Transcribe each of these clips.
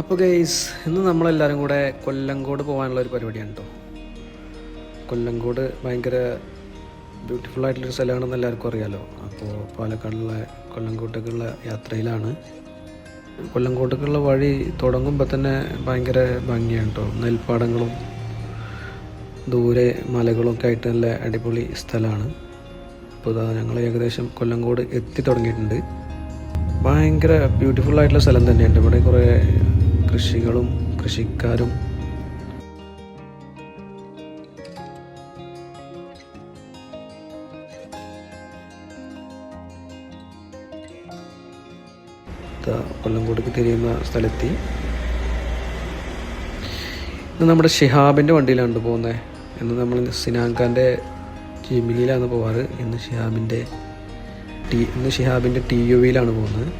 അപ്പോൾ ഗൈസ്, ഇന്ന് നമ്മളെല്ലാവരും കൂടെ കൊല്ലങ്കോട് പോകാനുള്ള ഒരു പരിപാടിയാണ് കേട്ടോ. കൊല്ലങ്കോട് ഭയങ്കര ബ്യൂട്ടിഫുൾ ആയിട്ടുള്ളൊരു സ്ഥലമാണെന്ന് എല്ലാവർക്കും അറിയാമല്ലോ. അപ്പോൾ പാലക്കാടുള്ള കൊല്ലങ്കോട്ടേക്കുള്ള യാത്രയിലാണ്. കൊല്ലങ്കോട്ടേക്കുള്ള വഴി തുടങ്ങുമ്പോൾ തന്നെ ഭയങ്കര ഭംഗിയാണ് കേട്ടോ. നെൽപ്പാടങ്ങളും ദൂരെ മലകളൊക്കെ ആയിട്ട് നല്ല അടിപൊളി സ്ഥലമാണ്. അപ്പോൾ ഇതാ ഞങ്ങൾ ഏകദേശം കൊല്ലങ്കോട് എത്തി തുടങ്ങിയിട്ടുണ്ട്. ഭയങ്കര ബ്യൂട്ടിഫുൾ ആയിട്ടുള്ള സ്ഥലം തന്നെയുണ്ട്. ഇവിടെ കുറേ കൃഷികളും കൃഷിക്കാരും കൊല്ലങ്കോട്ടേക്ക് തിരിയുന്ന സ്ഥലത്തി. ഇന്ന് നമ്മുടെ ഷിഹാബിൻ്റെ വണ്ടിയിലാണ് പോകുന്നത്. ഇന്ന് നമ്മൾ സിനാൻഖാൻ്റെ ജിമിനിയിലാണ് പോവാറ്. ഇന്ന് ഷിഹാബിൻ്റെ TUVയിലാണ് പോകുന്നത്.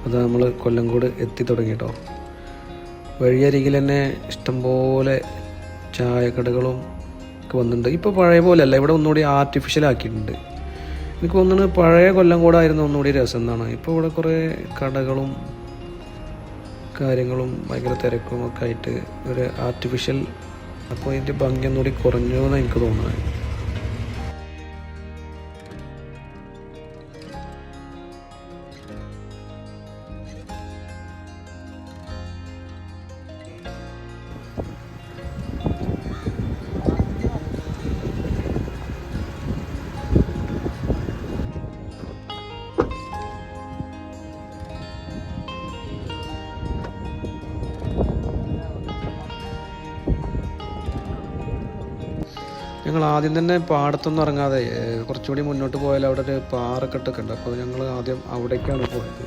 അത് നമ്മൾ കൊല്ലങ്കോട് എത്തി തുടങ്ങി കേട്ടോ. വഴിയരികിൽ തന്നെ ഇഷ്ടംപോലെ ചായക്കടകളും ഒക്കെ വന്നിട്ടുണ്ട്. ഇപ്പോൾ പഴയ പോലെയല്ല, ഇവിടെ ഒന്നുകൂടി ആർട്ടിഫിഷ്യൽ ആക്കിയിട്ടുണ്ട്. എനിക്ക് തോന്നുന്നത് പഴയ കൊല്ലങ്കോടായിരുന്നു ഒന്നുകൂടി രസം എന്നാണ്. ഇപ്പോൾ ഇവിടെ കുറേ കടകളും കാര്യങ്ങളും ഭയങ്കര തിരക്കും ഒക്കെ ആയിട്ട് ഒരു ആർട്ടിഫിഷ്യൽ, അപ്പോൾ ഇതിൻ്റെ ഭംഗി ഒന്നുകൂടി കുറഞ്ഞു എന്നാണ് എനിക്ക് തോന്നുന്നത്. ഞങ്ങൾ ആദ്യം തന്നെ പാടത്തൊന്നും ഇറങ്ങാതെ കുറച്ചുകൂടി മുന്നോട്ട് പോയാൽ അവിടെ ഒരു പാറക്കെട്ടൊക്കെ ഉണ്ട്. അപ്പോൾ ഞങ്ങൾ ആദ്യം അവിടേക്കാണ് പോയത്.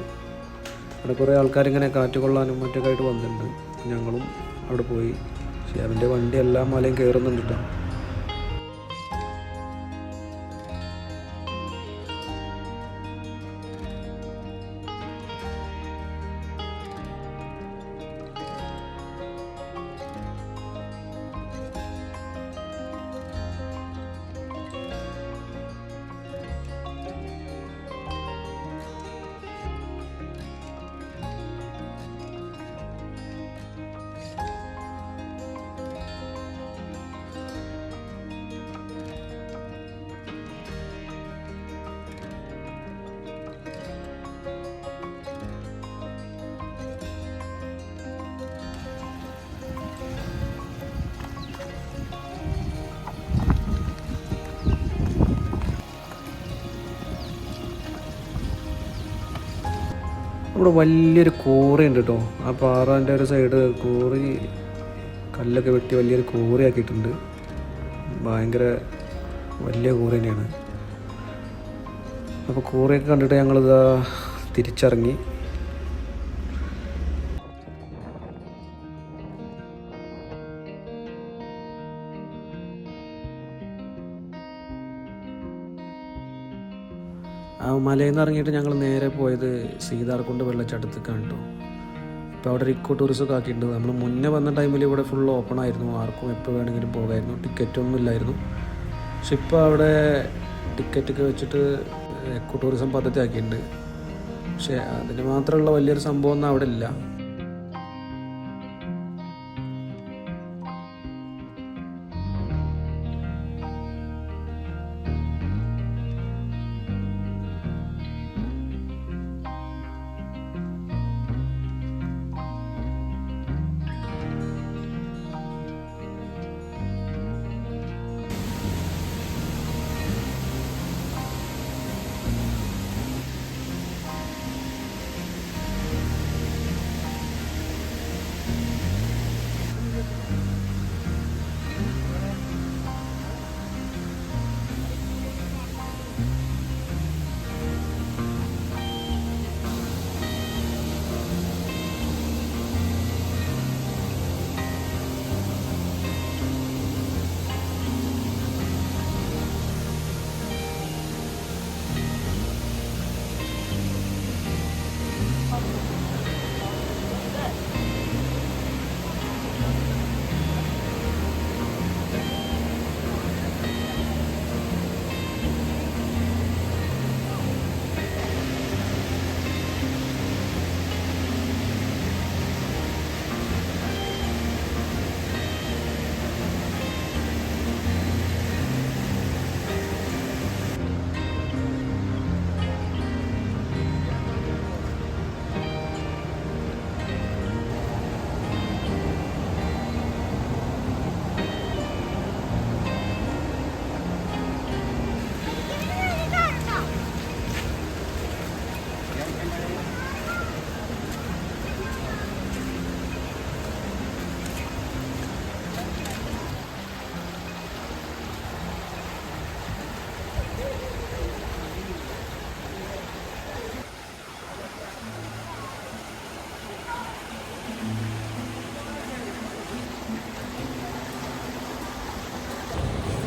അവിടെ കുറേ ആൾക്കാരിങ്ങനെ കാറ്റ് കൊള്ളാനും മറ്റൊക്കെ ആയിട്ട് വന്നിട്ടുണ്ട്. ഞങ്ങളും അവിടെ പോയി. പക്ഷേ അവൻ്റെ വണ്ടി എല്ലാ മലയും കയറുന്നുണ്ട് കേട്ടോ. ഇവിടെ വലിയൊരു കോറിയുണ്ട് കേട്ടോ. ആ പാറൻ്റെ ഒരു സൈഡ് കോറി കല്ലൊക്കെ വെട്ടി വലിയൊരു കോറി ആക്കിയിട്ടുണ്ട്. ഭയങ്കര വലിയ കോറി തന്നെയാണ്. അപ്പോൾ കോറിയൊക്കെ കണ്ടിട്ട് ഞങ്ങളിതാ തിരിച്ചിറങ്ങി. ആ മലയിൽ നിന്ന് ഇറങ്ങിയിട്ട് ഞങ്ങൾ നേരെ പോയത് സീതാർകുണ്ട് വെള്ളച്ചാട്ടത്തേക്കാണ് കേട്ടോ. ഇപ്പോൾ അവിടെ ഒരു ഇക്കോ ടൂറിസമൊക്കെ ആക്കിയിട്ടുണ്ട്. നമ്മൾ മുന്നേ വന്ന ടൈമിൽ ഇവിടെ ഫുൾ ഓപ്പൺ ആയിരുന്നു. ആർക്കും എപ്പോൾ വേണമെങ്കിലും പോകായിരുന്നു. ടിക്കറ്റൊന്നും ഇല്ലായിരുന്നു. പക്ഷെ ഇപ്പോൾ അവിടെ ടിക്കറ്റൊക്കെ വെച്ചിട്ട് എക്കോ ടൂറിസം പദ്ധതി ആക്കിയിട്ടുണ്ട്. പക്ഷേ അതിന് മാത്രമുള്ള വലിയൊരു സംഭവമൊന്നും അവിടെ ഇല്ല.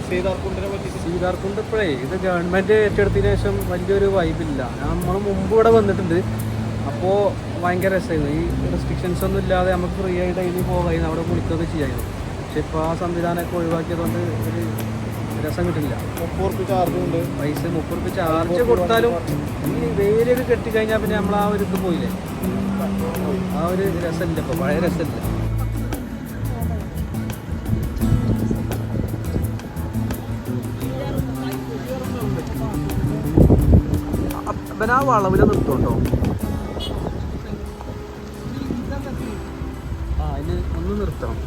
സീതാർകുണ്ട് ഇപ്പോഴേ ഇത് ഗവൺമെൻറ് ഏറ്റെടുത്തതിന് ശേഷം വലിയൊരു വൈബില്ല. നമ്മൾ മുമ്പ് ഇവിടെ വന്നിട്ടുണ്ട്, അപ്പോൾ ഭയങ്കര രസമായിരുന്നു. ഈ റെസ്ട്രിക്ഷൻസ് ഒന്നും ഇല്ലാതെ നമുക്ക് ഫ്രീ ആയിട്ട് ഡെയിലി പോകായിരുന്നു, അവിടെ കുളിക്കുകയൊക്കെ ചെയ്യായിരുന്നു. പക്ഷെ ഇപ്പോൾ ആ സംവിധാനമൊക്കെ ഒഴിവാക്കിയതുകൊണ്ട് ഒരു രസം കിട്ടില്ല. 30 റുപ്യ ചാർജ് ഉണ്ട്. പൈസ 30 റുപ്യ ചാർജ് കൊടുത്താലും ഈ വേലിയൊക്കെ കെട്ടിക്കഴിഞ്ഞാൽ പിന്നെ നമ്മൾ ആ ഒരു ഇത് പോയില്ലേ, ആ ഒരു രസമില്ല, ഇപ്പോൾ പഴയ രസമില്ല. ആ വളവിൽ നിർത്തുണ്ടോ? അതിന് ഒന്ന് നിർത്തണം.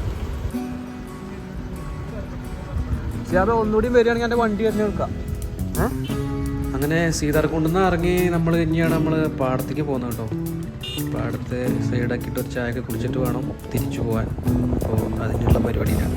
പക്ഷേ അത് ഒന്നുകൂടി വരികയാണെങ്കിൽ എൻ്റെ വണ്ടി തന്നെ എടുക്കാം. അങ്ങനെ സീതാർകുണ്ടിൽ നിന്ന് ഇറങ്ങി നമ്മൾ ഇനിയാണ് നമ്മൾ പാടത്തേക്ക് പോകുന്നത് കേട്ടോ. പാടത്ത് സൈഡാക്കിയിട്ട് ഒരു ചായയൊക്കെ കുടിച്ചിട്ട് വേണം തിരിച്ചു പോകാൻ. അപ്പോൾ അതിനുള്ള പരിപാടിയിലാണ്.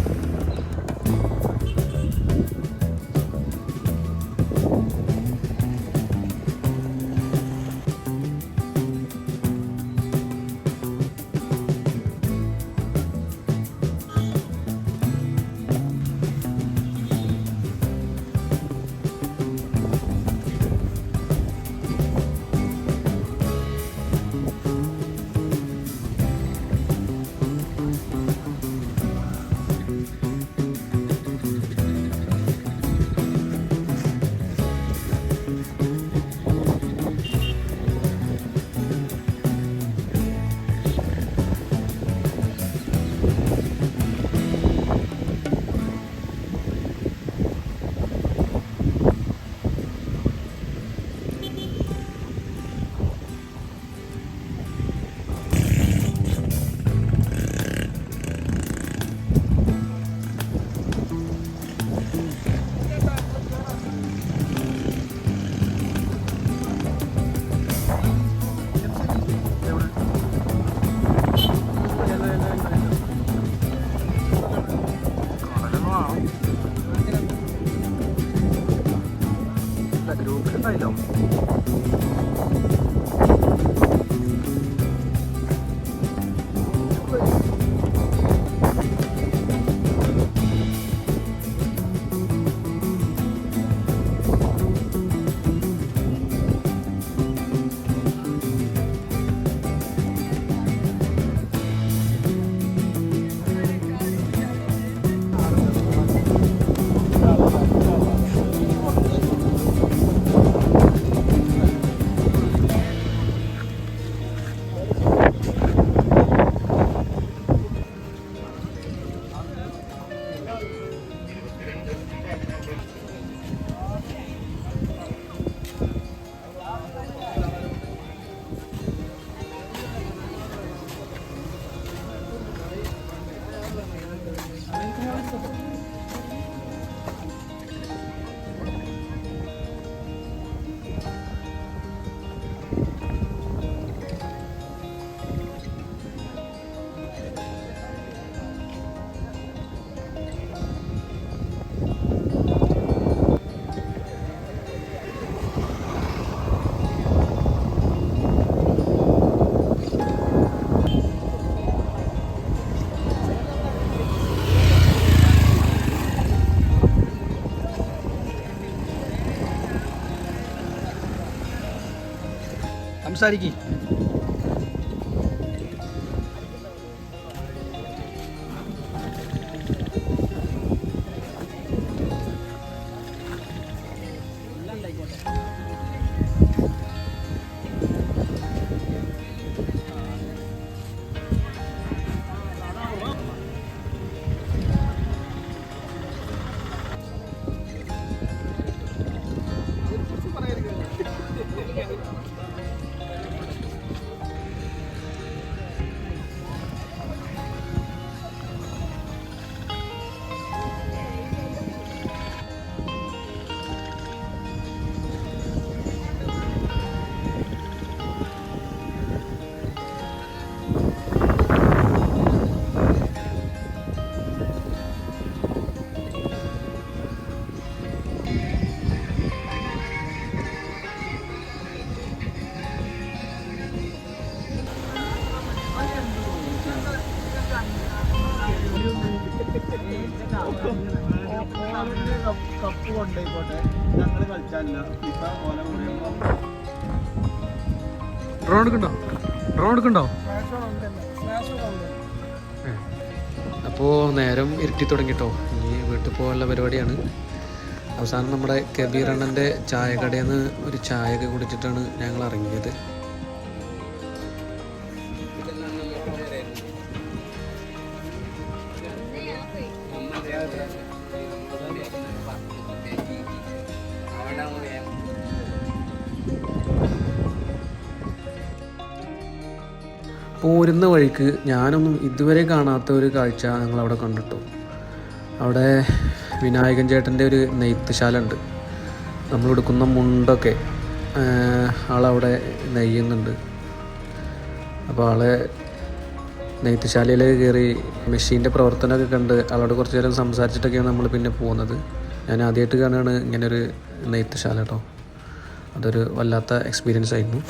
ഗ്രൂപ്പിലുണ്ടായില്ലോ. സംസാരിക്കും. കപ്പ് കൊണ്ടുപോയിക്കോട്ടെ, ഞങ്ങൾ കളിച്ചാലില്ല. ഫിഫ പോലെ ഡ്രോൺ എടുക്കണ്ടോ? അപ്പോൾ നേരം ഇരുട്ടി തുടങ്ങിട്ടോ. ഇനി വീട്ടിൽ പോകാനുള്ള പരിപാടിയാണ്. അവസാനം നമ്മുടെ കബീർ അണ്ണൻ്റെ ചായക്കടയിൽ നിന്ന് ഒരു ചായയൊക്കെ കുടിച്ചിട്ടാണ് ഞങ്ങൾ ഇറങ്ങിയത്. പോരുന്ന വഴിക്ക് ഞാനൊന്നും ഇതുവരെ കാണാത്ത ഒരു കാഴ്ച ഞങ്ങളവിടെ കണ്ടിട്ടു. അവിടെ വിനായകൻ ചേട്ടൻ്റെ ഒരു നെയ്ത്തുശാല ഉണ്ട്. നമ്മളെടുക്കുന്ന മുണ്ടൊക്കെ ആളവിടെ നെയ്യുന്നുണ്ട്. അപ്പോൾ ആളെ നെയ്ത്തുശാലയിലേക്ക് കയറി മെഷീൻ്റെ പ്രവർത്തനമൊക്കെ കണ്ട് ആളോട് കുറച്ച് നേരം സംസാരിച്ചിട്ടൊക്കെയാണ് നമ്മൾ പിന്നെ പോകുന്നത്. ഞാൻ ആദ്യമായിട്ട് കാണുകയാണ് ഇങ്ങനൊരു നെയ്ത്തുശാല കേട്ടോ. അതൊരു വല്ലാത്ത എക്സ്പീരിയൻസ് ആയിരുന്നു.